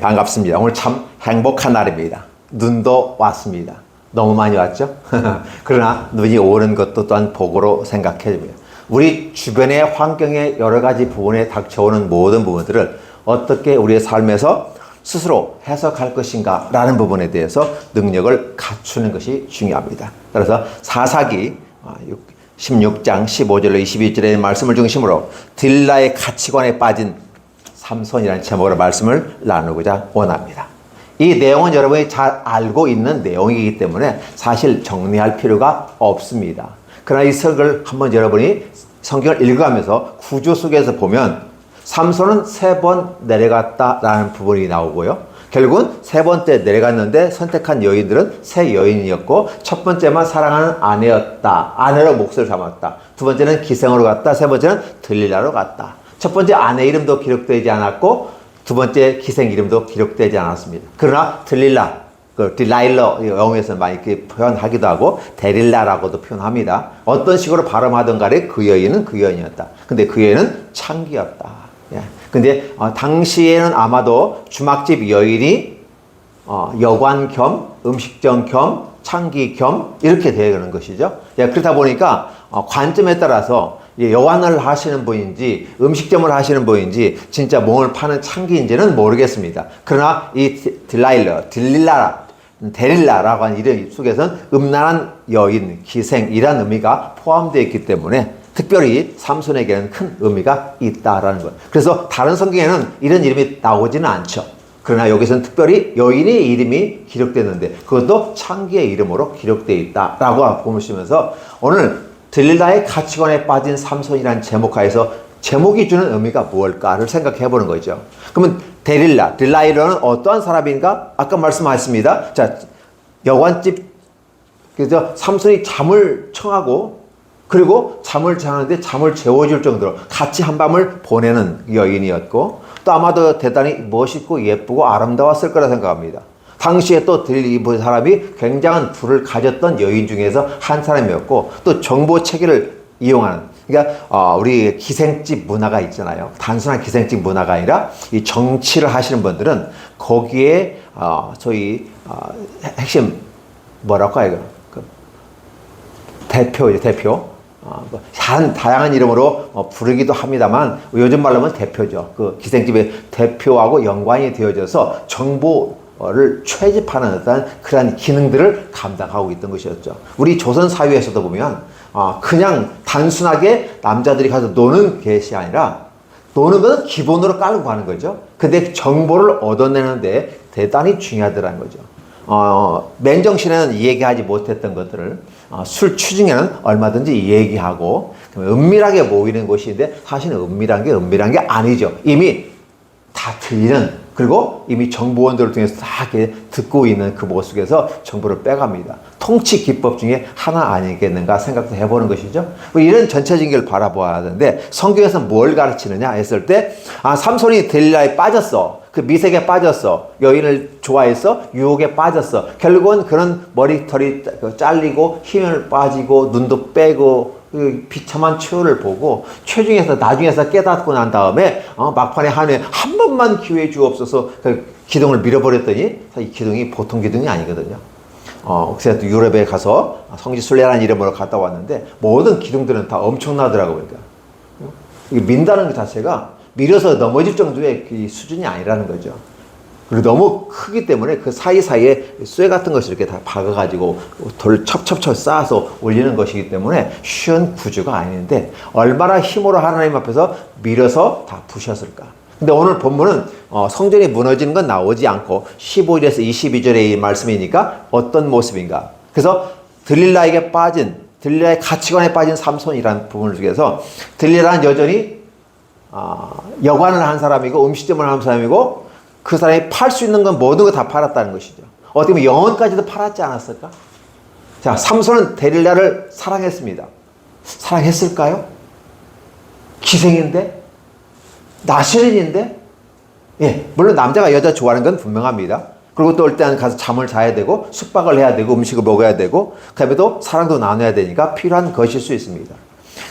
반갑습니다. 오늘 참 행복한 날입니다. 눈도 왔습니다. 너무 많이 왔죠? 그러나 눈이 오는 것도 또한 복으로 생각해 줍니다. 우리 주변의 환경의 여러 가지 부분에 닥쳐오는 모든 부분들을 어떻게 우리의 삶에서 스스로 해석할 것인가 라는 부분에 대해서 능력을 갖추는 것이 중요합니다. 그래서 사사기 16장 15절로 22절의 말씀을 중심으로 딜라의 가치관에 빠진 삼손이라는 제목으로 말씀을 나누고자 원합니다. 이 내용은 여러분이 잘 알고 있는 내용이기 때문에 사실 정리할 필요가 없습니다. 그러나 이 설교를 한번 여러분이 성경을 읽어가면서 구조 속에서 보면 삼손은 3번 내려갔다라는 부분이 나오고요. 결국은 3번째 내려갔는데 선택한 여인들은 3 여인이었고 첫 번째만 사랑하는 아내였다. 아내로 몫을 삼았다. 두 번째는 기생으로 갔다. 세 번째는 들릴라로 갔다. 첫 번째 아내 이름도 기록되지 않았고 두 번째 기생 이름도 기록되지 않았습니다. 그러나 들릴라, 딜라일러 영어에서 많이 이렇게 표현하기도 하고 데릴라라고도 표현합니다. 어떤 식으로 발음하던 간에 그 여인은 그 여인이었다. 근데 그 여인은 창기였다. 예. 근데 당시에는 아마도 주막집 여인이 여관 겸 음식점 겸 창기 겸 이렇게 되는 것이죠. 예. 그렇다 보니까 관점에 따라서 여관을 하시는 분인지 음식점을 하시는 분인지 진짜 몸을 파는 창기인지는 모르겠습니다. 그러나 이 데릴라라고 하는 이름 속에서는 음란한 여인, 기생이란 의미가 포함되어 있기 때문에 특별히 삼손에게는 큰 의미가 있다라는 거예요. 그래서 다른 성경에는 이런 이름이 나오지는 않죠. 그러나 여기서는 특별히 여인의 이름이 기록됐는데 그것도 창기의 이름으로 기록되어 있다라고 보시면서 오늘 들릴라의 가치관에 빠진 삼손이라는 제목하에서 제목이 주는 의미가 무엇일까를 생각해 보는 거죠. 그러면 딜라일러는 어떠한 사람인가? 아까 말씀하셨습니다. 자, 여관집, 그래서 삼손이 잠을 청하고 그리고 잠을 자는데 잠을 재워줄 정도로 같이 한밤을 보내는 여인이었고 또 아마도 대단히 멋있고 예쁘고 아름다웠을 거라 생각합니다. 당시에 또 이 사람이 굉장한 부를 가졌던 여인 중에서 한 사람이었고 또 정보 체계를 이용하는, 그러니까 우리 기생집 문화가 있잖아요. 단순한 기생집 문화가 아니라 이 정치를 하시는 분들은 거기에 저희 핵심 뭐라고 해요? 대표죠, 대표. 다양한 이름으로 부르기도 합니다만 요즘 말로 하면 대표죠. 그 기생집의 대표하고 연관이 되어져서 정보를 채집하는 어떤 그런 기능들을 감당하고 있던 것이었죠. 우리 조선 사회에서도 보면 그냥 단순하게 남자들이 가서 노는 것이 아니라 노는 것은 기본으로 깔고 가는 거죠. 근데 정보를 얻어내는데 대단히 중요하더라는 거죠. 맨정신에는 얘기하지 못했던 것들을 술 취중에는 얼마든지 얘기하고 은밀하게 모이는 곳인데 사실은 은밀한 게 아니죠. 이미 다 들리는, 그리고 이미 정보원들을 통해서 다 이렇게 듣고 있는 그 모습에서 정보를 빼갑니다. 통치 기법 중에 하나 아니겠는가 생각도 해보는 것이죠. 이런 전체적인 걸 바라보아야 하는데 성경에서 뭘 가르치느냐 했을 때 삼손이 델릴라에 빠졌어. 그 미색에 빠졌어. 여인을 좋아해서 유혹에 빠졌어. 결국은 그런 머리털이 잘리고 힘을 빠지고 눈도 빼고 비참한 최후를 보고 최중에서 나중에서 깨닫고 난 다음에 막판에 한 번만 기회 주옵소서 그 기둥을 밀어버렸더니 이 기둥이 보통 기둥이 아니거든요. 그래서 유럽에 가서 성지순례라는 이름으로 갔다 왔는데 모든 기둥들은 다 엄청나더라고요. 그러니까 민다는 것 자체가 밀어서 넘어질 정도의 그 수준이 아니라는 거죠. 그리고 너무 크기 때문에 그 사이사이에 쇠 같은 것을 이렇게 다 박아가지고 돌 첩첩첩 쌓아서 올리는 것이기 때문에 쉬운 구조가 아닌데 얼마나 힘으로 하나님 앞에서 밀어서 다 부셨을까. 근데 오늘 본문은 성전이 무너지는 건 나오지 않고 15절에서 22절의 이 말씀이니까 어떤 모습인가. 그래서 들릴라의 가치관에 빠진 삼손이라는 부분을 중에서 들릴라는 여전히 여관을 한 사람이고 음식점을 한 사람이고 그 사람이 팔 수 있는 건 모든 거 다 팔았다는 것이죠. 어떻게 보면 영혼까지도 팔았지 않았을까? 자, 삼손은 데릴라를 사랑했습니다. 사랑했을까요? 기생인데? 나시린인데? 예, 물론 남자가 여자 좋아하는 건 분명합니다. 그리고 또 일단 가서 잠을 자야 되고 숙박을 해야 되고 음식을 먹어야 되고 그다음에 또 사랑도 나눠야 되니까 필요한 것일 수 있습니다.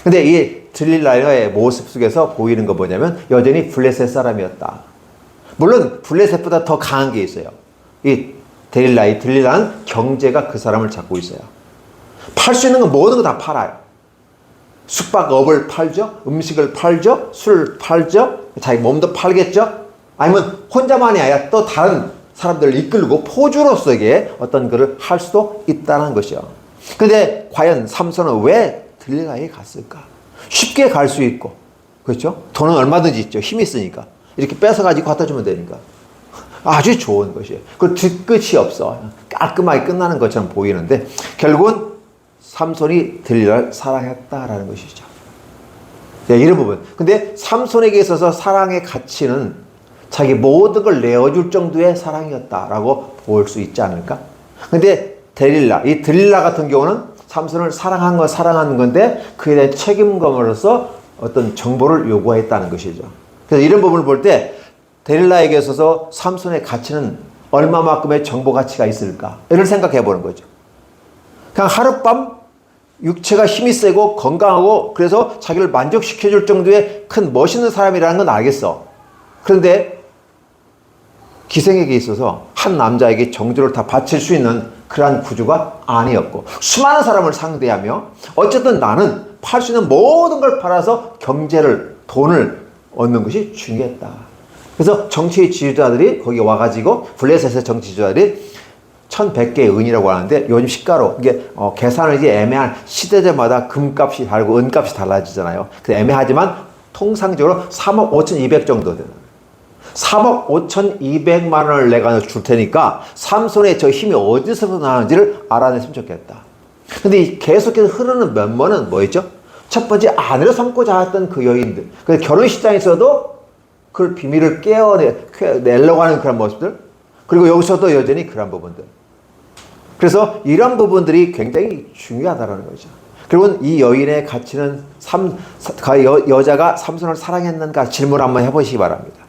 근데 이 들릴라의 모습 속에서 보이는 거 뭐냐면 여전히 블레셋 사람이었다. 물론 블레셋보다 더 강한 게 있어요. 이 딜릴라는 경제가 그 사람을 잡고 있어요. 팔 수 있는 건 모든 거 다 팔아요. 숙박업을 팔죠. 음식을 팔죠. 술을 팔죠. 자기 몸도 팔겠죠. 아니면 혼자만이 아니라 또 다른 사람들을 이끌고 포주로서의 어떤 것을 할 수도 있다는 것이요. 근데 과연 삼손은 왜 딜릴라에 갔을까? 쉽게 갈 수 있고, 그렇죠? 돈은 얼마든지 있죠. 힘이 있으니까. 이렇게 뺏어가지고 갖다 주면 되니까. 아주 좋은 것이에요. 그 뒤끝이 없어. 깔끔하게 끝나는 것처럼 보이는데, 결국은 삼손이 딜릴라를 사랑했다라는 것이죠. 네, 이런 부분. 근데 삼손에게 있어서 사랑의 가치는 자기 모든 걸 내어줄 정도의 사랑이었다라고 볼 수 있지 않을까? 근데 이 딜릴라 같은 경우는 삼손을 사랑하는 건데 그에 대한 책임감으로서 어떤 정보를 요구했다는 것이죠. 그래서 이런 부분을 볼 때 딜릴라에게 있어서 삼손의 가치는 얼마만큼의 정보 가치가 있을까? 이를 생각해 보는 거죠. 그냥 하룻밤 육체가 힘이 세고 건강하고 그래서 자기를 만족시켜줄 정도의 큰 멋있는 사람이라는 건 알겠어. 그런데 기생에게 있어서 한 남자에게 정조를 다 바칠 수 있는 그러한 구조가 아니었고 수많은 사람을 상대하며 어쨌든 나는 팔 수 있는 모든 걸 팔아서 돈을 얻는 것이 중요했다. 그래서 정치 지도자들이 거기 와가지고 블레셋의 정치 지도자들이 1100개의 은이라고 하는데 요즘 시가로 이게 계산을 이제 애매한 시대대마다 금값이 다르고 은값이 달라지잖아요. 그래서 애매하지만 통상적으로 3억 5,200 정도 되는 3억 5,200만 원을 내가 줄 테니까 삼손의 저 힘이 어디서 나는지를 알아냈으면 좋겠다. 근데 계속해서 흐르는 면모는 뭐였죠? 첫 번째 아내로 삼고자 했던 그 여인들. 그래서 결혼식장에서도 그 비밀을 깨어내려고 하는 그런 모습들. 그리고 여기서도 여전히 그런 부분들. 그래서 이런 부분들이 굉장히 중요하다는 거죠. 그리고 이 여인의 가치는 여자가 삼손을 사랑했는가 질문 한번 해보시기 바랍니다.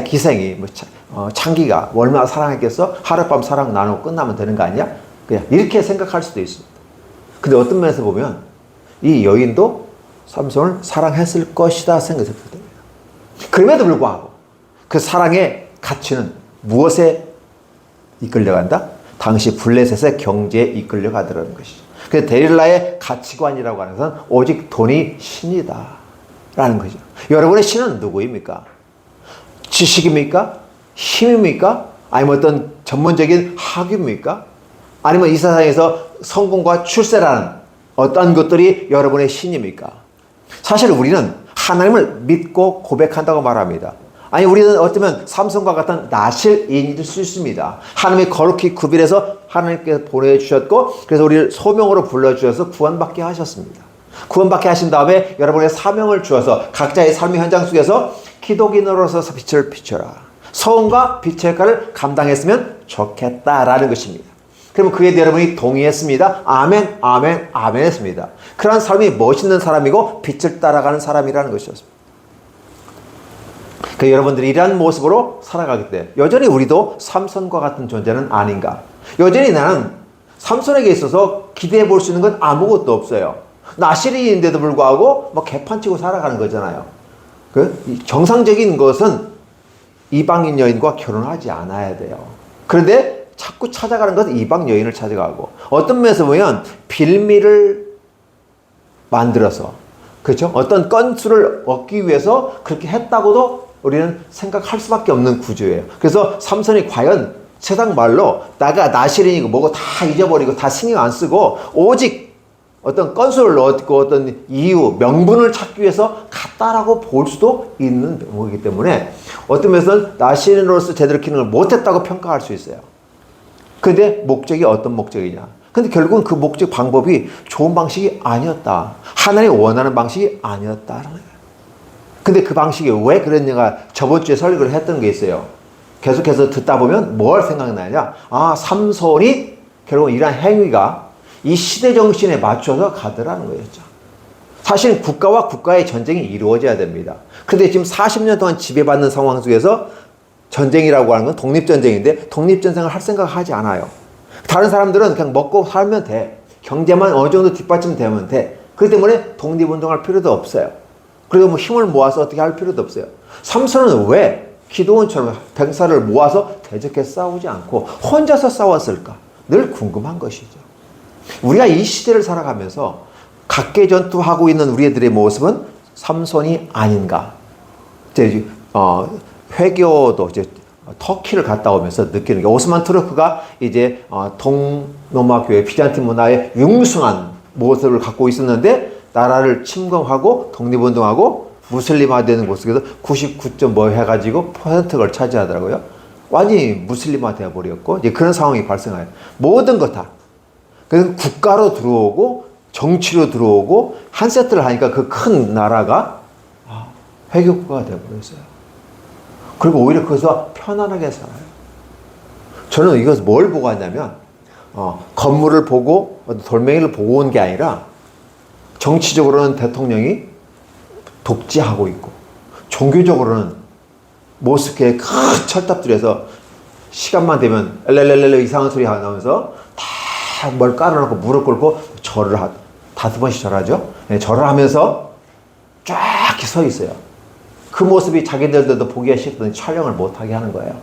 기생이 창기가 얼마나 사랑했겠어? 하룻밤 사랑 나누고 끝나면 되는 거 아니야? 그냥 이렇게 생각할 수도 있습니다. 근데 어떤 면에서 보면 이 여인도 삼손을 사랑했을 것이다 생각했을 겁니다. 그럼에도 불구하고 그 사랑의 가치는 무엇에 이끌려간다? 당시 블레셋의 경제에 이끌려가더라는 것이죠. 그래서 데릴라의 가치관이라고 하는 것은 오직 돈이 신이다 라는 거죠. 여러분의 신은 누구입니까? 지식입니까? 힘입니까? 아니면 어떤 전문적인 학위입니까? 아니면 이 세상에서 성공과 출세라는 어떤 것들이 여러분의 신입니까? 사실 우리는 하나님을 믿고 고백한다고 말합니다. 아니 우리는 어쩌면 삼손과 같은 나실인이 될 수 있습니다. 하나님이 거룩히 구별해서 하나님께서 보내주셨고 그래서 우리를 소명으로 불러주셔서 구원받게 하셨습니다. 구원받게 하신 다음에 여러분의 사명을 주어서 각자의 삶의 현장 속에서 기독인으로서 빛을 비춰라. 소음과 빛의 역할을 감당했으면 좋겠다라는 것입니다. 그러면 그에 대해 여러분이 동의했습니다. 아멘, 아멘, 아멘 했습니다. 그러한 사람이 멋있는 사람이고 빛을 따라가는 사람이라는 것이었습니다. 그 여러분들이 이러한 모습으로 살아가기 때문에 여전히 우리도 삼손과 같은 존재는 아닌가. 여전히 나는 삼손에게 있어서 기대해 볼 수 있는 건 아무것도 없어요. 나실인인데도 불구하고 개판치고 살아가는 거잖아요. 정상적인 것은 이방인 여인과 결혼하지 않아야 돼요. 그런데 자꾸 찾아가는 것은 이방 여인을 찾아가고 어떤 면에서 보면 빌미를 만들어서 그렇죠? 어떤 건수를 얻기 위해서 그렇게 했다고도 우리는 생각할 수밖에 없는 구조예요. 그래서 삼손이 과연 세상 말로 나가 나실인이고 뭐고 다 잊어버리고 다 신경 안 쓰고 오직 어떤 건수를 얻고 어떤 이유, 명분을 찾기 위해서 갔다라고 볼 수도 있는 거기 때문에 어떤 면에서는 나실인으로서 제대로 기능을 못했다고 평가할 수 있어요. 근데 목적이 어떤 목적이냐? 근데 결국은 그 목적 방법이 좋은 방식이 아니었다. 하나님이 원하는 방식이 아니었다라는 거예요. 근데 그 방식이 왜 그랬냐가 저번 주에 설교를 했던 게 있어요. 계속해서 듣다 보면 뭘 생각나냐? 삼손이 결국 이러한 행위가 이 시대 정신에 맞춰서 가더라는 거였죠. 사실 국가와 국가의 전쟁이 이루어져야 됩니다. 근데 지금 40년 동안 지배받는 상황 속에서 전쟁이라고 하는 건 독립전쟁인데 독립전쟁을 할 생각 하지 않아요. 다른 사람들은 그냥 먹고 살면 돼. 경제만 어느 정도 뒷받침되면 돼. 그렇기 때문에 독립운동할 필요도 없어요. 그리고 힘을 모아서 어떻게 할 필요도 없어요. 삼손은 왜 기도원처럼 병사를 모아서 대적해 싸우지 않고 혼자서 싸웠을까? 늘 궁금한 것이죠. 우리가 이 시대를 살아가면서 각계 전투하고 있는 우리들의 모습은 삼손이 아닌가? 이제 회교도 이제 터키를 갔다 오면서 느끼는 게 오스만 투르크가 이제 동로마 교회 비잔틴 문화의 융숭한 모습을 갖고 있었는데 나라를 침공하고 독립운동하고 무슬림화되는 모습에서 99.뭐 해가지고 퍼센트를 차지하더라고요. 완전히 무슬림화 되어버렸고 이제 그런 상황이 발생해요. 모든 것 다. 그래서 국가로 들어오고 정치로 들어오고 한 세트를 하니까 그 큰 나라가 회교국가가 되어버렸어요. 그리고 오히려 거기서 편안하게 살아요. 저는 이것을 뭘 보고 왔냐면 건물을 보고 돌멩이를 보고 온 게 아니라 정치적으로는 대통령이 독재하고 있고 종교적으로는 모스크에 큰 철탑들에서 시간만 되면 엘렐렐렐 이상한 소리 나오면서 다 뭘 깔아놓고 무릎 꿇고 절을 5번씩 절하죠. 네, 절을 하면서 쫙 이렇게 서 있어요. 그 모습이 자기들도 보기가 싫더니 촬영을 못하게 하는 거예요.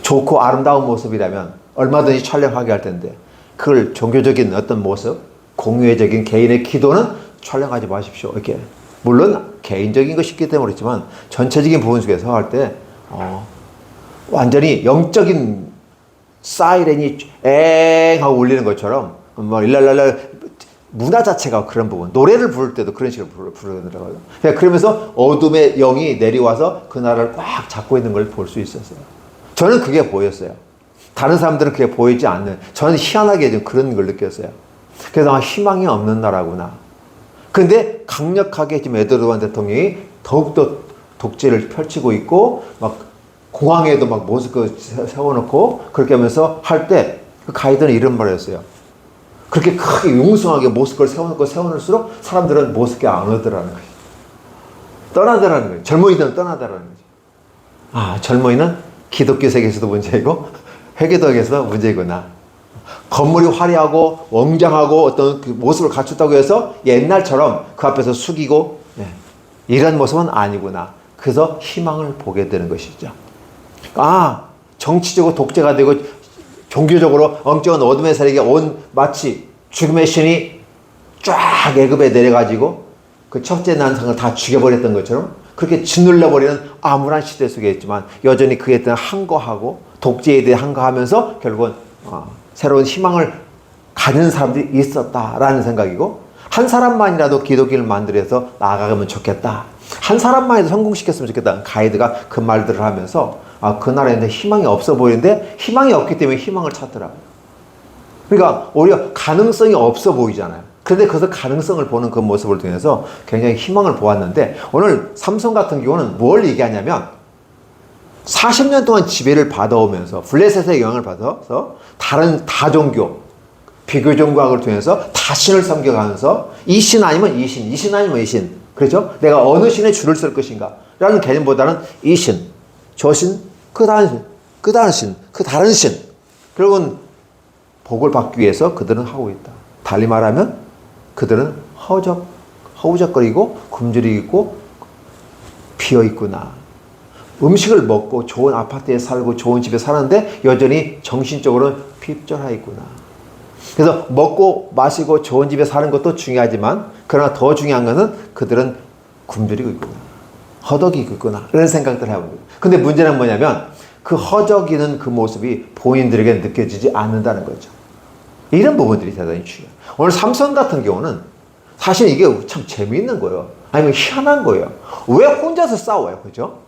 좋고 아름다운 모습이라면 얼마든지 촬영하게 할 텐데 그걸 종교적인 어떤 모습, 공유회적인 개인의 기도는 촬영하지 마십시오. 이렇게 물론 개인적인 것이 있기 때문에 그렇지만 전체적인 부분 속에서 할 때 완전히 영적인 사이렌이 엥 하고 울리는 것처럼 뭐 일랄랄랄 문화 자체가 그런 부분, 노래를 부를 때도 그런 식으로 부르더라고요. 그러면서 어둠의 영이 내려와서 그 나라를 꽉 잡고 있는 걸 볼 수 있었어요. 저는 그게 보였어요. 다른 사람들은 그게 보이지 않는, 저는 희한하게 좀 그런 걸 느꼈어요. 그래서 희망이 없는 나라구나. 근데 강력하게 지금 에르도안 대통령이 더욱더 독재를 펼치고 있고 막 공항에도 막 모스크 세워놓고 그렇게 하면서 할 때 그 가이드는 이런 말을 했어요. 그렇게 크게 융숭하게 모스크를 세워놓을수록 사람들은 모스크에 안 오더라는 거죠. 떠나더라는 거예요. 젊은이들은 떠나더라는 거죠. 젊은이는 기독교 세계에서도 문제이고 회계도에서도 문제이구나. 건물이 화려하고 웅장하고 어떤 그 모습을 갖췄다고 해서 옛날처럼 그 앞에서 숙이고 이런 모습은 아니구나. 그래서 희망을 보게 되는 것이죠. 정치적으로 독재가 되고 종교적으로 엉뚱한 어둠의 세력이 온 마치 죽음의 신이 쫙 애굽에 내려가지고 그 첫째 난상을 다 죽여버렸던 것처럼 그렇게 짓눌러버리는 암울한 시대 속에 있지만 여전히 그에 대한 항거하고 독재에 대해 항거하면서 결국은 새로운 희망을 가진 사람들이 있었다라는 생각이고 한 사람만이라도 기독교를 만들어서 나아가면 좋겠다. 한 사람만이라도 성공시켰으면 좋겠다. 가이드가 그 말들을 하면서 그 나라에 희망이 없어 보이는데 희망이 없기 때문에 희망을 찾더라고요. 그러니까 오히려 가능성이 없어 보이잖아요. 그런데 거기서 가능성을 보는 그 모습을 통해서 굉장히 희망을 보았는데 오늘 삼손 같은 경우는 뭘 얘기하냐면 40년 동안 지배를 받아오면서 블레셋의 영향을 받아서 다른 다종교 비교 종교학을 통해서 다신을 섬겨가면서 이 신 아니면 이 신, 이 신 아니면 이 신. 그렇죠? 내가 어느 신에 줄을 쓸 것인가 라는 개념보다는 이 신, 저 신, 그 다른 신, 그 다른 신, 그 다른 신. 결국은 복을 받기 위해서 그들은 하고 있다. 달리 말하면 그들은 허우적거리고 굶주리고 비어있구나. 음식을 먹고 좋은 아파트에 살고 좋은 집에 사는데 여전히 정신적으로는 핍절하 있구나. 그래서 먹고 마시고 좋은 집에 사는 것도 중요하지만 그러나 더 중요한 것은 그들은 굶주리고 있구나. 허덕이고 있구나. 이런 생각들을 하고 있고. 근데 문제는 뭐냐면 그 허덕이는 그 모습이 본인들에게 느껴지지 않는다는 거죠. 이런 부분들이 대단히 중요해요. 오늘 삼손 같은 경우는 사실 이게 참 재미있는 거예요. 아니면 희한한 거예요. 왜 혼자서 싸워요? 그죠?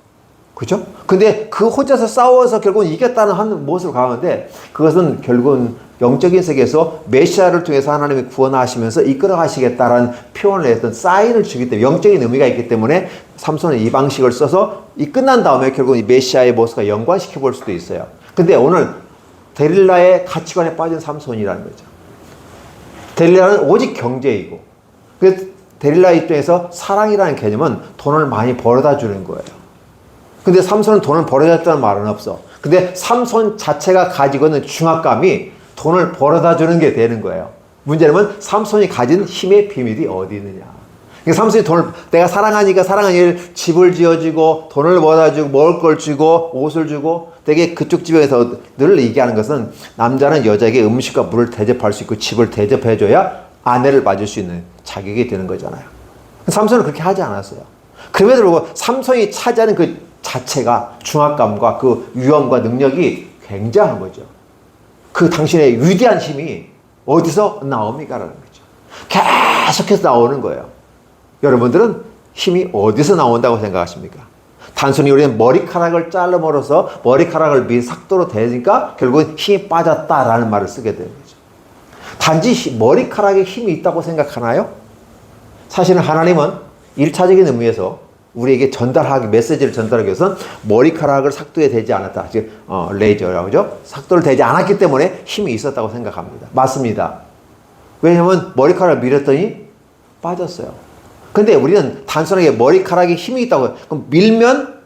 그죠? 근데 그 혼자서 싸워서 결국은 이겼다는 한 모습을 가는데 그것은 결국은 영적인 세계에서 메시아를 통해서 하나님이 구원하시면서 이끌어 가시겠다라는 표현을 했던 사인을 주기 때문에 영적인 의미가 있기 때문에 삼손은 이 방식을 써서 이 끝난 다음에 결국은 이 메시아의 모습과 연관시켜 볼 수도 있어요. 근데 오늘 데릴라의 가치관에 빠진 삼손이라는 거죠. 데릴라는 오직 경제이고 그래서 데릴라 입장에서 사랑이라는 개념은 돈을 많이 벌어다 주는 거예요. 근데 삼손은 돈을 벌어다 줬다는 말은 없어. 근데 삼손 자체가 가지고 있는 중압감이 돈을 벌어다 주는 게 되는 거예요. 문제는 삼손이 가진 힘의 비밀이 어디 있느냐. 그러니까 삼손이 내가 사랑하니까 사랑하니 집을 지어주고, 돈을 모아주고, 먹을 걸 주고, 옷을 주고, 되게 그쪽 집에서 늘 얘기하는 것은 남자는 여자에게 음식과 물을 대접할 수 있고, 집을 대접해줘야 아내를 맞을 수 있는 자격이 되는 거잖아요. 삼손은 그렇게 하지 않았어요. 그럼에도 불구하고 삼손이 차지하는 그 자체가 중압감과 그 위험과 능력이 굉장한 거죠. 그 당신의 위대한 힘이 어디서 나옵니까라는 거죠. 계속해서 나오는 거예요. 여러분들은 힘이 어디서 나온다고 생각하십니까? 단순히 우리는 머리카락을 잘라버려서 머리카락을 민 삭도로 대니까 결국은 힘이 빠졌다라는 말을 쓰게 되는 거죠. 단지 머리카락에 힘이 있다고 생각하나요? 사실은 하나님은 1차적인 의미에서 우리에게 메시지를 전달하기 위해서는 머리카락을 삭도에 대지 않았다. 즉, 레이저라고 하죠. 삭도를 대지 않았기 때문에 힘이 있었다고 생각합니다. 맞습니다. 왜냐하면 머리카락을 밀었더니 빠졌어요. 근데 우리는 단순하게 머리카락에 힘이 있다고, 그럼 밀면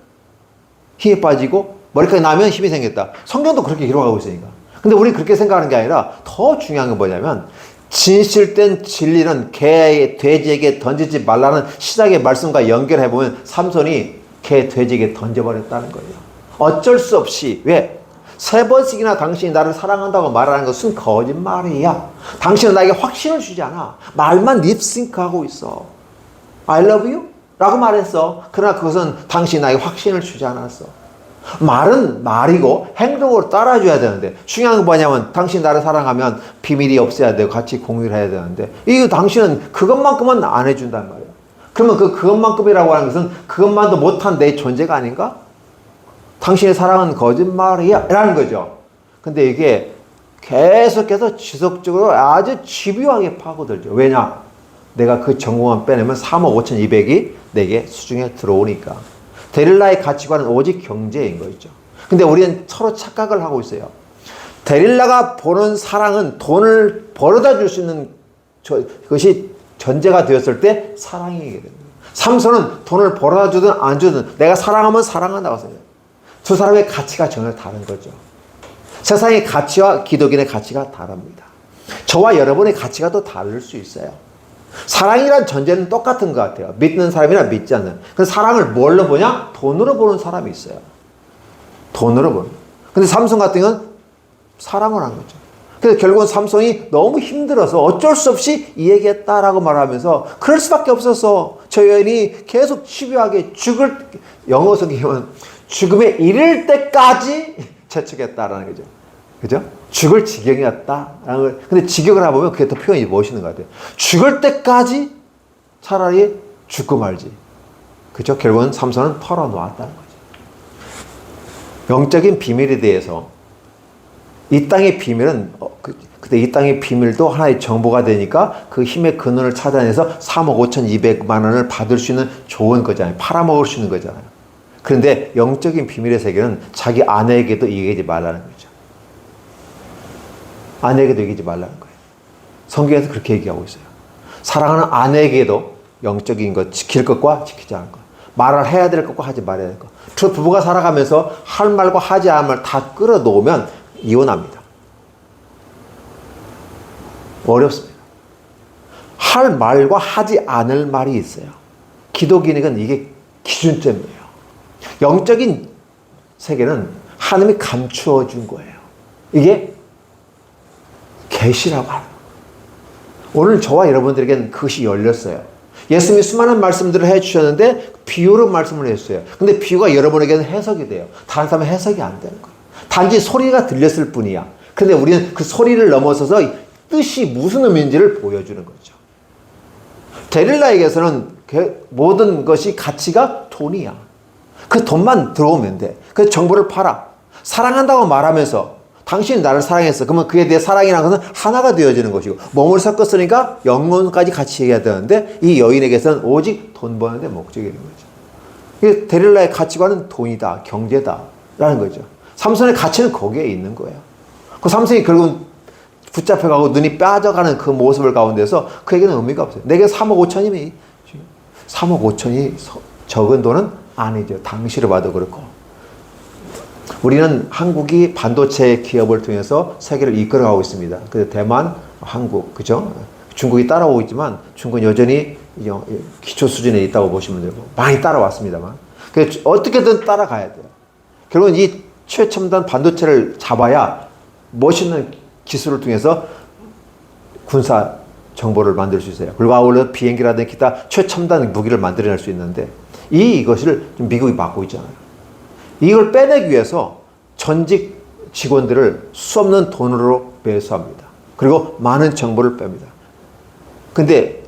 힘이 빠지고 머리카락이 나면 힘이 생겼다. 성경도 그렇게 기록하고 있으니까. 근데 우리는 그렇게 생각하는 게 아니라 더 중요한 건 뭐냐면 진실된 진리는 돼지에게 던지지 말라는 시작의 말씀과 연결해보면 삼손이 돼지에게 던져버렸다는 거예요. 어쩔 수 없이. 왜? 3번씩이나 당신이 나를 사랑한다고 말하는 것은 거짓말이야. 당신은 나에게 확신을 주지 않아. 말만 립싱크하고 있어. I love you? 라고 말했어. 그러나 그것은 당신이 나에게 확신을 주지 않았어. 말은 말이고 행동으로 따라줘야 되는데, 중요한 건 뭐냐면 당신이 나를 사랑하면 비밀이 없어야 되고 같이 공유를 해야 되는데, 이거 당신은 그것만큼은 안 해준단 말이에요. 그러면 그것만큼이라고 하는 것은 그것만도 못한 내 존재가 아닌가? 당신의 사랑은 거짓말이야 라는 거죠. 근데 이게 계속해서 지속적으로 아주 집요하게 파고들죠. 왜냐? 내가 그 정보만 빼내면 3억 5,200이 내게 수중에 들어오니까. 데릴라의 가치관은 오직 경제인 거죠. 근데 우리는 서로 착각을 하고 있어요. 데릴라가 보는 사랑은 돈을 벌어다 줄 수 있는 그것이 전제가 되었을 때 사랑이게 됩니다. 삼손은 돈을 벌어다 주든 안 주든 내가 사랑하면 사랑한다고 생각해요. 두 사람의 가치가 전혀 다른 거죠. 세상의 가치와 기독인의 가치가 다릅니다. 저와 여러분의 가치가 또 다를 수 있어요. 사랑이란 전제는 똑같은 것 같아요. 믿는 사람이나 믿지 않는. 그래서 사랑을 뭘로 보냐? 돈으로 보는 사람이 있어요. 돈으로 보는. 근데 삼손 같은 경우는 사랑을 한 거죠. 그래서 결국은 삼손이 너무 힘들어서 어쩔 수 없이 이 얘기했다라고 말하면서 그럴 수밖에 없었어. 저 여인이 계속 집요하게 영어 성경은 죽음에 이를 때까지 재촉했다라는 거죠. 그죠? 죽을 지경이었다. 근데 지경을 해보면 그게 더 표현이 멋있는 것 같아요. 죽을 때까지 차라리 죽고 말지. 그죠? 결국은 삼손은 털어놓았다는 거죠. 영적인 비밀에 대해서 이 땅의 비밀은, 그때 이 땅의 비밀도 하나의 정보가 되니까 그 힘의 근원을 찾아내서 3억 5,200만 원을 받을 수 있는 좋은 거잖아요. 팔아먹을 수 있는 거잖아요. 그런데 영적인 비밀의 세계는 자기 아내에게도 얘기하지 말라는 거죠. 아내에게도 얘기하지 말라는 거예요. 성경에서 그렇게 얘기하고 있어요. 사랑하는 아내에게도 영적인 것 지킬 것과 지키지 않을 것, 말을 해야 될 것과 하지 말아야 될 것. 두 부부가 살아가면서 할 말과 하지 않을 말 다 끌어놓으면 이혼합니다. 어렵습니다. 할 말과 하지 않을 말이 있어요. 기독인에게는 이게 기준점이에요. 영적인 세계는 하나님이 감추어 준 거예요. 이게 계시라고 하는 거예요. 오늘 저와 여러분들에게는 그것이 열렸어요. 예수님이 수많은 말씀들을 해주셨는데 비유로 말씀을 해주셨어요. 근데 비유가 여러분에게는 해석이 돼요. 다른 사람은 해석이 안 되는 거예요. 단지 소리가 들렸을 뿐이야. 근데 우리는 그 소리를 넘어서서 뜻이 무슨 의미인지를 보여주는 거죠. 데릴라에게서는 모든 것이 가치가 돈이야. 그 돈만 들어오면 돼. 그 정보를 팔아. 사랑한다고 말하면서 당신이 나를 사랑했어. 그러면 그에 대해 사랑이라는 것은 하나가 되어지는 것이고, 몸을 섞었으니까 영혼까지 같이 얘기해야 되는데 이 여인에게서는 오직 돈 버는 데 목적이 있는 거죠. 데릴라의 가치관은 돈이다, 경제다 라는 거죠. 삼손의 가치는 거기에 있는 거예요. 그 삼손이 결국은 붙잡혀가고 눈이 빠져가는 그 모습을 가운데서 그에게는 의미가 없어요. 내게 3억 5천이면 3억 5천이 적은 돈은 아니죠. 당시로 봐도 그렇고. 우리는 한국이 반도체 기업을 통해서 세계를 이끌어가고 있습니다. 그래서 대만, 한국, 그죠? 중국이 따라오고 있지만 중국은 여전히 기초 수준에 있다고 보시면 되고 많이 따라왔습니다만 그래서 어떻게든 따라가야 돼요. 결국은 이 최첨단 반도체를 잡아야 멋있는 기술을 통해서 군사 정보를 만들 수 있어요. 그리고 아울러 비행기라든지 기타 최첨단 무기를 만들어낼 수 있는데 이것을 미국이 막고 있잖아요. 이걸 빼내기 위해서 전직 직원들을 수없는 돈으로 매수합니다. 그리고 많은 정보를 뺍니다. 근데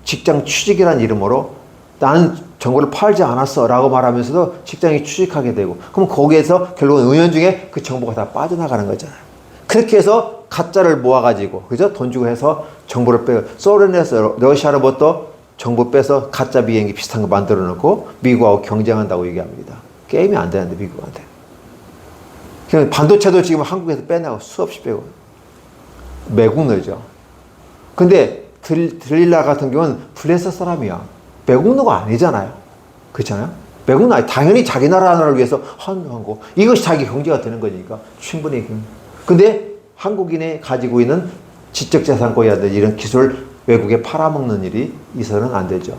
직장 취직이라는 이름으로 나는 정보를 팔지 않았어 라고 말하면서도 직장이 취직하게 되고 그럼 거기에서 결국은 은연중에 그 정보가 다 빠져나가는 거잖아요. 그렇게 해서 가짜를 모아가지고 그죠? 돈 주고 해서 정보를 빼고 소련에서 러시아로부터 정보 빼서 가짜 비행기 비슷한 거 만들어 놓고 미국하고 경쟁한다고 얘기합니다. 게임이 안 되는데 미국한테. 그냥 반도체도 지금 한국에서 빼내고 수없이 빼고 매국노죠. 근데 드릴라 같은 경우는 블레셋 사람이야. 매국노가 아니잖아요. 그렇잖아요. 매국노 당연히 자기 나라를 위해서 하는 거 이것이 자기 경제가 되는 거니까 충분히. 근데 한국인이 가지고 있는 지적재산권이라든지 이런 기술을 외국에 팔아먹는 일이 있어서는 안 되죠.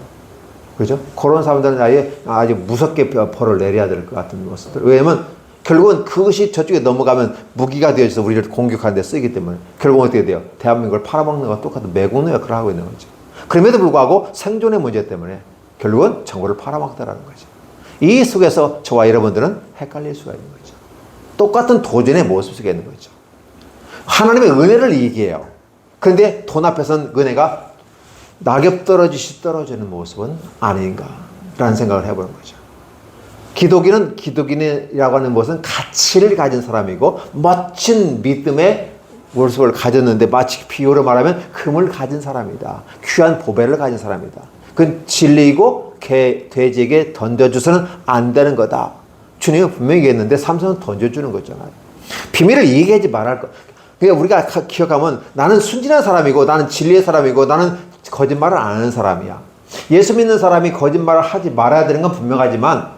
그죠? 그런 사람들은 아주 무섭게 벌을 내려야 될 것 같은 모습들. 왜냐면 결국은 그것이 저쪽에 넘어가면 무기가 되어져서 우리를 공격하는 데 쓰이기 때문에 결국은 어떻게 돼요? 대한민국을 팔아먹는 것과 똑같은 매국노 역할을 하고 있는 거죠. 그럼에도 불구하고 생존의 문제 때문에 결국은 정보를 팔아먹다라는 거죠. 이 속에서 저와 여러분들은 헷갈릴 수가 있는 거죠. 똑같은 도전의 모습 속에 있는 거죠. 하나님의 은혜를 얘기해요. 그런데 돈 앞에서는 은혜가 낙엽 떨어지시 떨어지는 모습은 아닌가라는 생각을 해보는 거죠. 기독인이라고 하는 것은 가치를 가진 사람이고 멋진 믿음의 모습을 가졌는데 마치 비유로 말하면 금을 가진 사람이다. 귀한 보배를 가진 사람이다. 그건 진리이고 돼지에게 던져줘서는 안 되는 거다. 주님은 분명히 얘기했는데 삼손은 던져주는 거잖아요. 비밀을 얘기하지 말할 것. 그러니까 우리가 기억하면 나는 순진한 사람이고 나는 진리의 사람이고 나는 거짓말을 안 하는 사람이야. 예수 믿는 사람이 거짓말을 하지 말아야 되는 건 분명하지만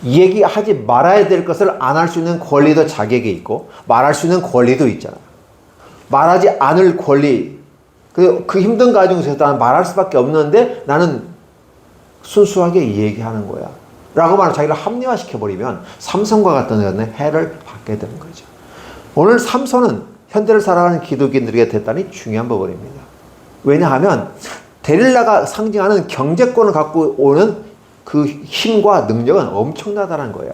얘기하지 말아야 될 것을 안 할 수 있는 권리도 자기에게 있고 말할 수 있는 권리도 있잖아요. 말하지 않을 권리. 그 힘든 가정에서 나는 말할 수밖에 없는데 나는 순수하게 얘기하는 거야. 라고 말하면 자기를 합리화시켜버리면 삼손과 같은 해를 받게 되는 거죠. 오늘 삼손은 현대를 살아가는 기독인들에게 대단히 중요한 부분입니다. 왜냐하면 데릴라가 상징하는 경제권을 갖고 오는 그 힘과 능력은 엄청나다는 거예요.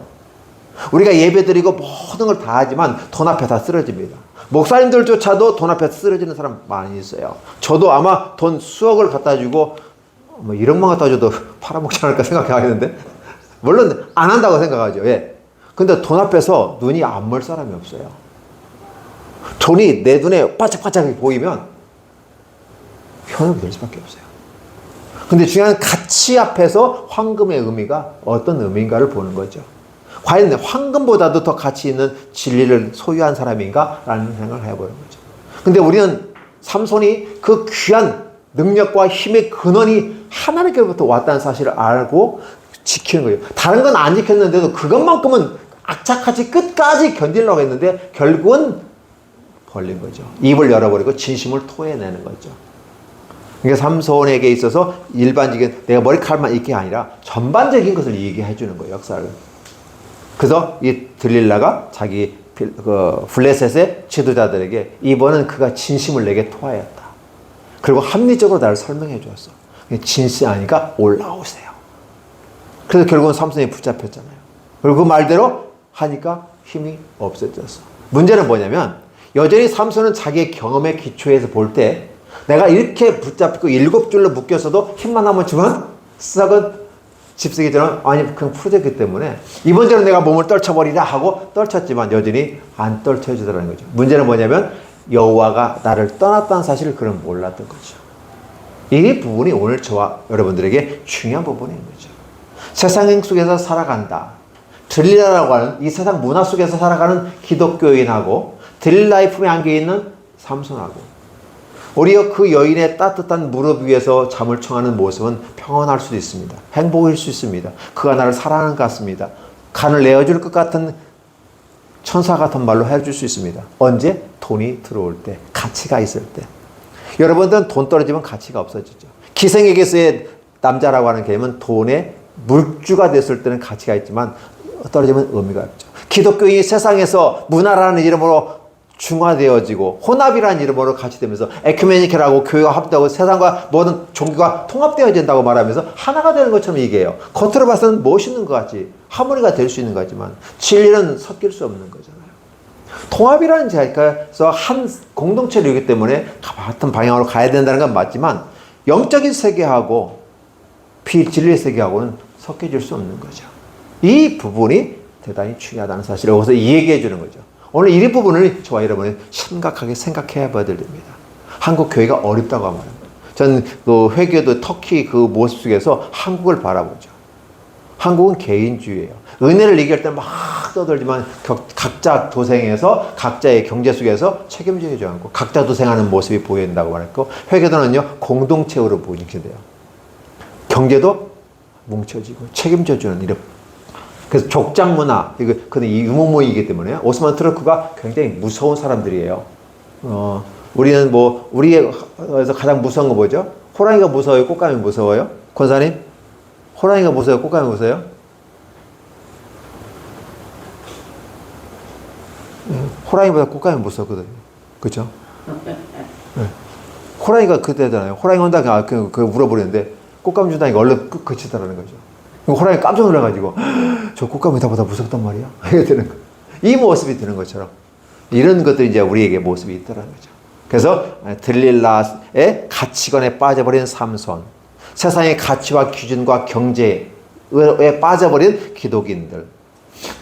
우리가 예배드리고 모든 걸 다 하지만 돈 앞에 다 쓰러집니다. 목사님들조차도 돈 앞에 쓰러지는 사람 많이 있어요. 저도 아마 돈 수억을 갖다 주고 뭐 1억만 갖다 줘도 팔아먹지 않을까 생각하겠는데 물론 안 한다고 생각하죠. 예. 근데 돈 앞에서 눈이 안 멀 사람이 없어요. 돈이 내 눈에 바짝바짝 보이면 현혹이 될 수밖에 없어요. 근데 중요한 가치 앞에서 황금의 의미가 어떤 의미인가를 보는 거죠. 과연 황금보다도 더 가치 있는 진리를 소유한 사람인가? 라는 생각을 해보는 거죠. 근데 우리는 삼손이 그 귀한 능력과 힘의 근원이 하나님께로부터 왔다는 사실을 알고 지키는 거예요. 다른 건 안 지켰는데도 그것만큼은 악착같이 끝까지 견디려고 했는데 결국은 벌린 거죠. 입을 열어버리고 진심을 토해내는 거죠. 그러니까 삼손에게 있어서 일반적인 내가 머리칼만 있게 아니라 전반적인 것을 얘기해 주는 거예요. 역사를. 그래서 이 들릴라가 자기 블레셋의 지도자들에게 이번은 그가 진심을 내게 토하였다. 그리고 합리적으로 나를 설명해 주었어. 진실하니까 올라오세요. 그래서 결국은 삼손이 붙잡혔잖아요. 그리고 그 말대로 하니까 힘이 없어졌어. 문제는 뭐냐면 여전히 삼손은 자기의 경험의 기초에서 볼 때 내가 이렇게 붙잡고 7줄로 묶였어도 힘만 한번 주면 썩은 집쓰기처럼 아니 그냥 풀어졌기 때문에 이번처럼 내가 몸을 떨쳐버리라 하고 떨쳤지만 여전히 안 떨쳐지더라는 거죠. 문제는 뭐냐면 여호와가 나를 떠났다는 사실을 그는 몰랐던 거죠. 이 부분이 오늘 저와 여러분들에게 중요한 부분인 거죠. 세상 속에서 살아간다. 들릴라라고 하는 이 세상 문화 속에서 살아가는 기독교인하고 들릴라의 품에 안겨있는 삼손하고 오히려 그 여인의 따뜻한 무릎 위에서 잠을 청하는 모습은 평온할 수도 있습니다. 행복일 수 있습니다. 그가 나를 사랑하는 것 같습니다. 간을 내어줄 것 같은 천사 같은 말로 해줄 수 있습니다. 언제? 돈이 들어올 때, 가치가 있을 때. 여러분들은 돈 떨어지면 가치가 없어지죠. 기생에게서의 남자라고 하는 개념은 돈의 물주가 됐을 때는 가치가 있지만 떨어지면 의미가 없죠. 기독교인이 세상에서 문화라는 이름으로 중화되어지고 혼합이라는 이름으로 같이 되면서 에큐메니컬하고 교회가 합되고 세상과 모든 종교가 통합되어진다고 말하면서 하나가 되는 것처럼 얘기해요. 겉으로 봐서는 멋있는 것 같지 하모니가 될 수 있는 거지만 진리는 섞일 수 없는 거잖아요. 통합이라는 자리에서 한 공동체를 이루기 때문에 같은 방향으로 가야 된다는 건 맞지만 영적인 세계하고 비진리의 세계하고는 섞여질 수 없는 거죠. 이 부분이 대단히 중요하다는 사실을 여기서 얘기해 주는 거죠. 오늘 이 부분을 저와 여러분이 심각하게 생각해 봐야 됩니다. 한국 교회가 어렵다고 하면 저는 그 회교도 터키 그 모습 속에서 한국을 바라보죠. 한국은 개인주의예요. 은혜를 얘기할 때 막 떠들지만 각자 도생해서 각자의 경제 속에서 책임지지 않고 각자 도생하는 모습이 보인다고 말했고 회교도는요 공동체로 보이게 돼요. 경제도 뭉쳐지고 책임져주는 이런 그래서 족장 문화 근데 이 유목민이기 때문에 오스만 투르크가 굉장히 무서운 사람들이에요. 우리는 뭐 우리에서 가장 무서운 거 뭐죠? 호랑이가 무서워요? 꽃감이 무서워요? 권사님? 호랑이가 무서워요? 꽃감이 무서워요? 호랑이보다 꽃감이 무섭거든요. 그렇죠? 네. 호랑이가 그때잖아요. 호랑이 온다 그 물어버리는데 꽃감 준다니까 얼른 그치더라는 거죠. 호랑이 깜짝 놀라가지고 저 꽃감이 나보다 무섭단 말이야. 이게 되는 거. 이 모습이 되는 것처럼 이런 것들이 이제 우리에게 모습이 있더라는 거죠. 그래서 들릴라의 가치관에 빠져버린 삼손, 세상의 가치와 기준과 경제에 빠져버린 기독인들,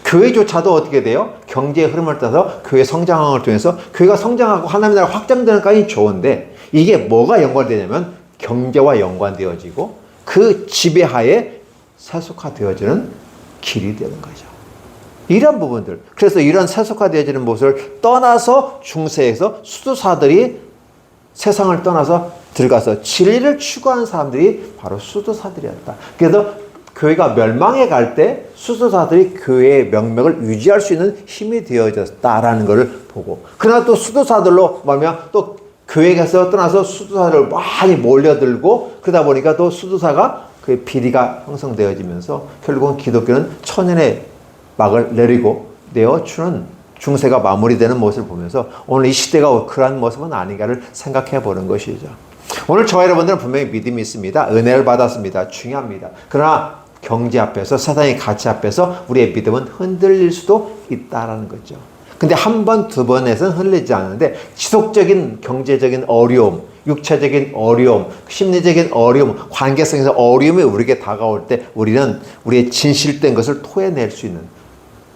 교회조차도 어떻게 돼요? 경제의 흐름을 따라서 교회 성장을 통해서 교회가 성장하고 하나님의 나라가 확장되는 까지 좋은데 이게 뭐가 연관되냐면 경제와 연관되어지고 그 지배하에 세속화되어지는 길이 되는 거죠. 이런 부분들. 그래서 이런 세속화되어지는 모습을 떠나서 중세에서 수도사들이 세상을 떠나서 들어가서 진리를 추구하는 사람들이 바로 수도사들이었다. 그래서 교회가 멸망해 갈 때 수도사들이 교회의 명맥을 유지할 수 있는 힘이 되어졌다라는 것을 보고 그러나 또 수도사들로 말하면 또 교회에서 떠나서 수도사를 많이 몰려들고 그러다 보니까 또 수도사가 그 비리가 형성되어지면서 결국은 기독교는 천년의 막을 내어주는 중세가 마무리되는 모습을 보면서 오늘 이 시대가 그러한 모습은 아닌가를 생각해 보는 것이죠. 오늘 저와 여러분들은 분명히 믿음이 있습니다. 은혜를 받았습니다. 중요합니다. 그러나 경제 앞에서 세상의 가치 앞에서 우리의 믿음은 흔들릴 수도 있다는 거죠. 근데 한 번, 두 번에서는 흔들리지 않는데 지속적인 경제적인 어려움, 육체적인 어려움, 심리적인 어려움, 관계성에서 어려움이 우리에게 다가올 때 우리는 우리의 진실된 것을 토해낼 수 있는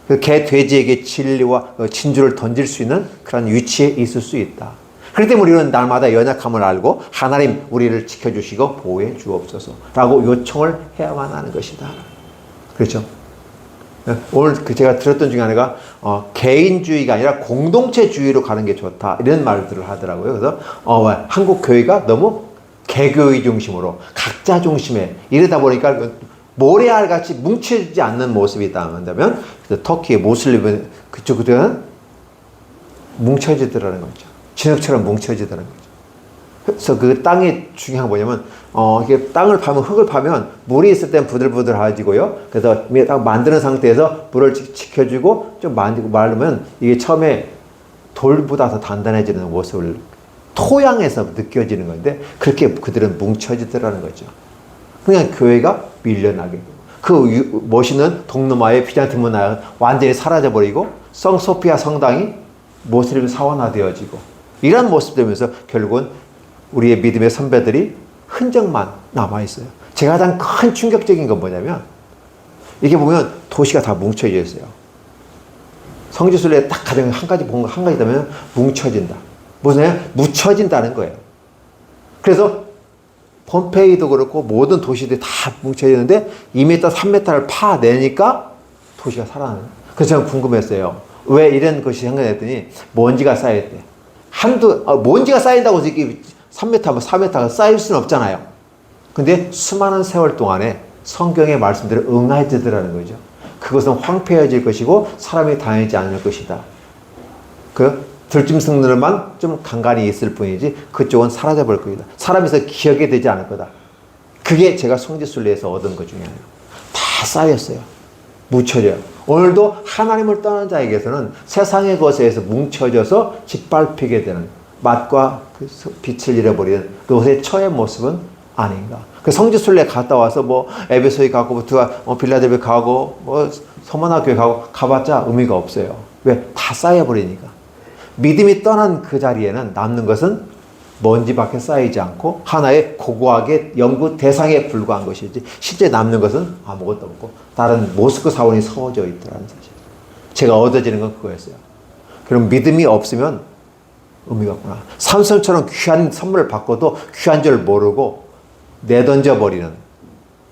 그 개, 돼지에게 진리와 진주를 던질 수 있는 그런 위치에 있을 수 있다. 그렇기 때문에 우리는 날마다 연약함을 알고 하나님 우리를 지켜주시고 보호해 주옵소서라고 요청을 해야만 하는 것이다. 그렇죠? 오늘 제가 들었던 중에 하나가 개인주의가 아니라 공동체주의로 가는 게 좋다 이런 말들을 하더라고요. 그래서 한국 교회가 너무 개교의 중심으로 각자 중심에 이러다 보니까 모래알 같이 뭉쳐지지 않는 모습이 있다면 터키의 모슬림 그쪽은 뭉쳐지더라는 거죠. 진흙처럼 뭉쳐지더라는 거죠. 그래서 그 땅이 중요한 거 뭐냐면 이게 땅을 파면 흙을 파면 물이 있을 땐 부들부들해지고요. 그래서 딱 만드는 상태에서 물을 지켜주고 좀 만지고 말르면 이게 처음에 돌보다 더 단단해지는 모습을 토양에서 느껴지는 건데 그렇게 그들은 뭉쳐지더라는 거죠. 그냥 교회가 밀려나게 그 멋있는 동로마의 비잔틴 문화가 완전히 사라져버리고 성소피아 성당이 모슬림 사원화되어지고 이런 모습 되면서 결국은 우리의 믿음의 선배들이 흔적만 남아있어요. 제가 가장 큰 충격적인 건 뭐냐면 이게 보면 도시가 다 뭉쳐져 있어요. 성지순례에 딱 가장 한 가지 본 거 한 가지 있다면 뭉쳐진다. 무슨 묻혀진다는 거예요. 그래서 폼페이도 그렇고 모든 도시들이 다 뭉쳐지는데 2m, 3m를 파내니까 도시가 살아나는 거예요. 그래서 제가 궁금했어요. 왜 이런 것이 생겨났더니 먼지가 쌓였대. 먼지가 쌓인다고 해서 이게 3m, 4m가 쌓일 수는 없잖아요. 근데 수많은 세월 동안에 성경의 말씀대로 응해지더라는 거죠. 그것은 황폐해질 것이고 사람이 다니지 않을 것이다. 그 들짐승들만 좀 간간히 있을 뿐이지 그쪽은 사라져버릴 것이다. 사람에서 기억이 되지 않을 거다. 그게 제가 성지순례에서 얻은 것 중에 하나예요. 다 쌓였어요. 묻혀져요. 오늘도 하나님을 떠난 자에게서는 세상의 것에서 뭉쳐져서 짓밟히게 되는 맛과 그 빛을 잃어버리는 그것의 처의 모습은 아닌가. 그 성지순례 갔다 와서 뭐 에베소에 가고 빌라델비아 가고 뭐 서머나교회 가고 가봤자 의미가 없어요. 왜? 다 쌓여버리니까. 믿음이 떠난 그 자리에는 남는 것은 먼지밖에 쌓이지 않고 하나의 고고하게 연구 대상에 불과한 것이지 실제 남는 것은 아무것도 없고 다른 모스크 사원이 서워져 있더라는 사실. 제가 얻어지는 건 그거였어요. 그럼 믿음이 없으면 의미가 없구나. 삼손처럼 귀한 선물을 받고도 귀한 줄 모르고 내던져 버리는,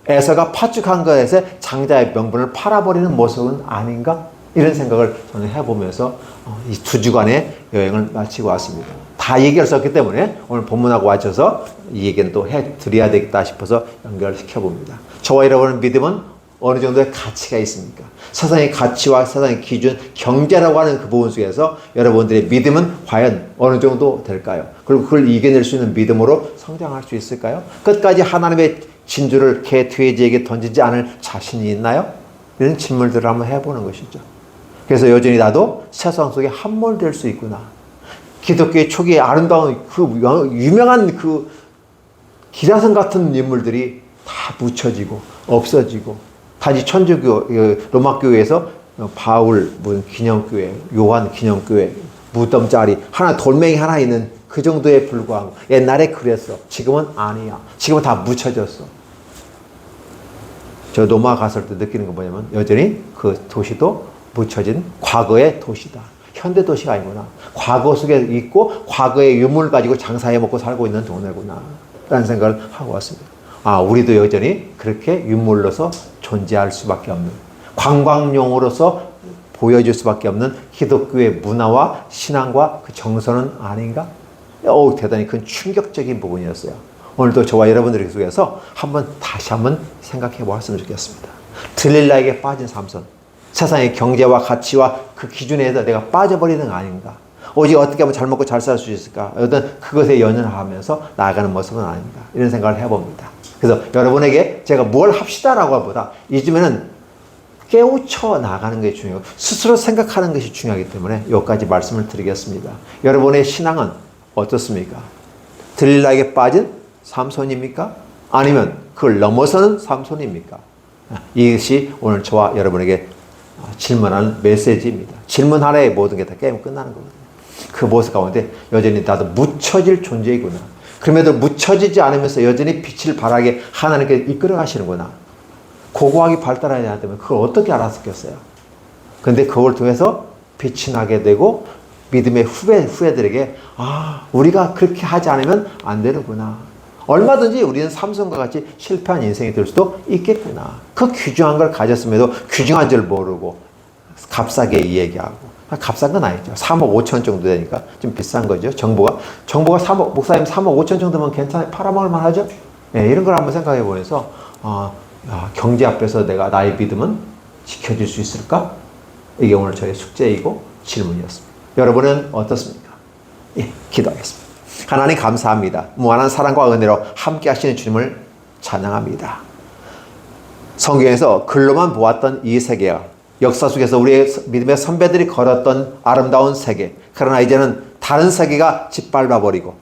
에서가 파죽한 것에서 장자의 명분을 팔아버리는 모습은 아닌가? 이런 생각을 저는 해보면서 이 2주간의 여행을 마치고 왔습니다. 다 얘기할 수 없기 때문에 오늘 본문하고 맞춰서 이 얘기는 또 해드려야 되겠다 싶어서 연결시켜 봅니다. 저와 여러분의 믿음은 어느 정도의 가치가 있습니까? 세상의 가치와 세상의 기준, 경제라고 하는 그 부분 속에서 여러분들의 믿음은 과연 어느 정도 될까요? 그리고 그걸 이겨낼 수 있는 믿음으로 성장할 수 있을까요? 끝까지 하나님의 진주를 개 돼지에게 던지지 않을 자신이 있나요? 이런 질문들을 한번 해보는 것이죠. 그래서 여전히 나도 세상 속에 함몰될 수 있구나. 기독교의 초기에 아름다운 그 유명한 그 기라성 같은 인물들이 다 묻혀지고 없어지고, 단지 천주교 로마교회에서 바울 기념교회, 요한 기념교회 무덤자리 하나, 돌멩이 하나 있는 그 정도에 불과하고, 옛날에 그랬어. 지금은 아니야. 지금은 다 묻혀졌어. 저 로마 갔을 때 느끼는 건 뭐냐면 여전히 그 도시도 묻혀진 과거의 도시다. 현대 도시가 아니구나. 과거 속에 있고 과거의 유물을 가지고 장사해 먹고 살고 있는 동네구나 라는 생각을 하고 왔습니다. 우리도 여전히 그렇게 유물로서 존재할 수밖에 없는, 관광용으로서 보여줄 수밖에 없는 기독교의 문화와 신앙과 그 정서는 아닌가? 대단히 큰 충격적인 부분이었어요. 오늘도 저와 여러분들의 속에서 다시 한번 생각해 보았으면 좋겠습니다. 들릴라에게 빠진 삼손. 세상의 경제와 가치와 그 기준에서 내가 빠져버리는 거 아닌가? 오직 어떻게 하면 잘 먹고 잘 살 수 있을까? 어떤 그것에 연연하면서 나아가는 모습은 아닌가? 이런 생각을 해봅니다. 그래서 여러분에게 제가 뭘 합시다라고 하보다 이쯤에는 깨우쳐 나가는 게 중요하고 스스로 생각하는 것이 중요하기 때문에 여기까지 말씀을 드리겠습니다. 여러분의 신앙은 어떻습니까? 들릴라에게 빠진 삼손입니까? 아니면 그걸 넘어서는 삼손입니까? 이것이 오늘 저와 여러분에게 질문하는 메시지입니다. 질문 하나에 모든 게 다 게임 끝나는 거거든요. 그 모습 가운데 여전히 나도 묻혀질 존재이구나. 그럼에도 묻혀지지 않으면서 여전히 빛을 발하게 하나님께 이끌어 가시는구나. 고고하게 발달해야 되면 그걸 어떻게 알았겠어요? 근데 그걸 통해서 빛이 나게 되고 믿음의 후배들에게 우리가 그렇게 하지 않으면 안 되는구나. 얼마든지 우리는 삼손과 같이 실패한 인생이 될 수도 있겠구나. 그 귀중한 걸 가졌음에도 귀중한 줄 모르고 값싸게 얘기하고. 값싼 건 아니죠. 3억 5천 정도 되니까 좀 비싼 거죠. 정보가 목사님 3억 5천 정도면 괜찮아요. 팔아먹을 만하죠. 네, 이런 걸 한번 생각해 보면서 경제 앞에서 내가 나의 믿음은 지켜줄 수 있을까? 이게 오늘 저의 숙제이고 질문이었습니다. 여러분은 어떻습니까? 기도하겠습니다. 하나님 감사합니다. 무한한 사랑과 은혜로 함께 하시는 주님을 찬양합니다. 성경에서 글로만 보았던 이 세계가 역사 속에서 우리의 믿음의 선배들이 걸었던 아름다운 세계, 그러나 이제는 다른 세계가 짓밟아버리고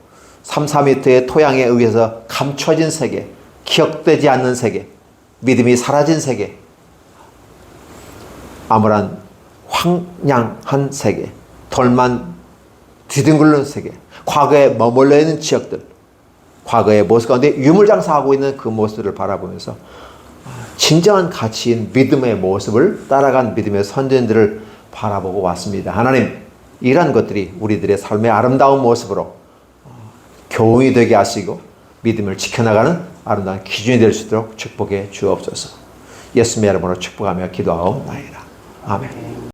3-4m의 토양에 의해서 감춰진 세계, 기억되지 않는 세계, 믿음이 사라진 세계, 암울한 황량한 세계, 돌만 뒤둥글는 세계, 과거에 머물러 있는 지역들, 과거의 모습 가운데 유물장사하고 있는 그 모습을 바라보면서 진정한 가치인 믿음의 모습을 따라간 믿음의 선전들을 바라보고 왔습니다. 하나님, 이러한 것들이 우리들의 삶의 아름다운 모습으로 교훈이 되게 하시고 믿음을 지켜나가는 아름다운 기준이 될 수 있도록 축복해 주옵소서. 예수님의 이름으로 축복하며 기도하옵나이다. 아멘.